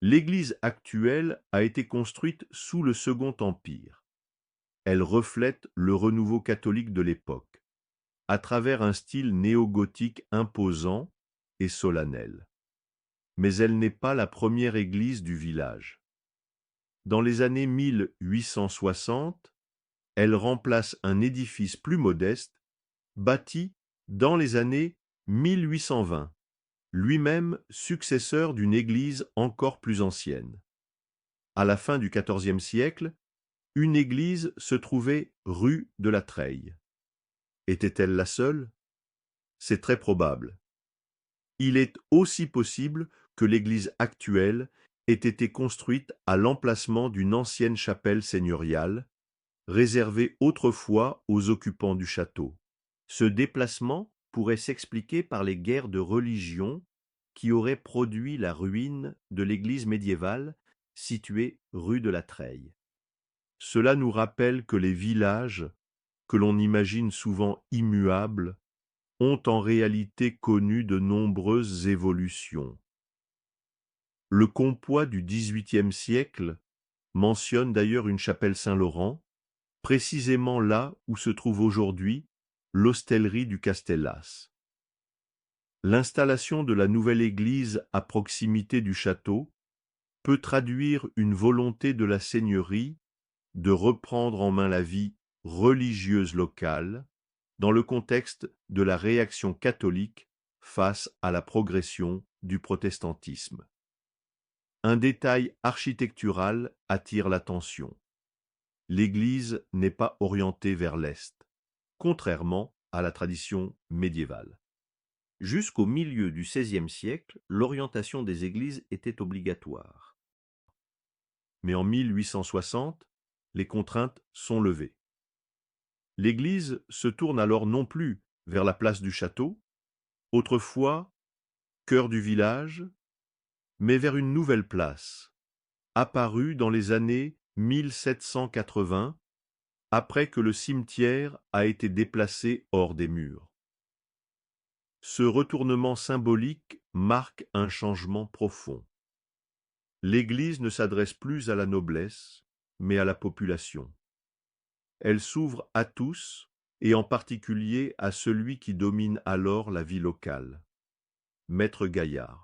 L'église actuelle a été construite sous le Second Empire. Elle reflète le renouveau catholique de l'époque, à travers un style néo-gothique imposant et solennel. Mais elle n'est pas la première église du village. Dans les années 1860, elle remplace un édifice plus modeste, bâti dans les années 1820, lui-même successeur d'une église encore plus ancienne. À la fin du XIVe siècle, une église se trouvait rue de la Treille. Était-elle la seule? C'est très probable. Il est aussi possible que l'église actuelle ait été construite à l'emplacement d'une ancienne chapelle seigneuriale, réservée autrefois aux occupants du château. Ce déplacement pourrait s'expliquer par les guerres de religion qui auraient produit la ruine de l'église médiévale située rue de la Treille. Cela nous rappelle que les villages, que l'on imagine souvent immuables, ont en réalité connu de nombreuses évolutions. Le Compois du XVIIIe siècle mentionne d'ailleurs une chapelle Saint-Laurent, précisément là où se trouve aujourd'hui l'hostellerie du Castellas. L'installation de la nouvelle église à proximité du château peut traduire une volonté de la seigneurie de reprendre en main la vie religieuse locale dans le contexte de la réaction catholique face à la progression du protestantisme. Un détail architectural attire l'attention. L'église n'est pas orientée vers l'est, contrairement à la tradition médiévale. Jusqu'au milieu du XVIe siècle, l'orientation des églises était obligatoire. Mais en 1860, les contraintes sont levées. L'église se tourne alors non plus vers la place du château, autrefois cœur du village, mais vers une nouvelle place, apparue dans les années 1780, après que le cimetière a été déplacé hors des murs. Ce retournement symbolique marque un changement profond. L'Église ne s'adresse plus à la noblesse, mais à la population. Elle s'ouvre à tous, et en particulier à celui qui domine alors la vie locale, Maître Gaillard.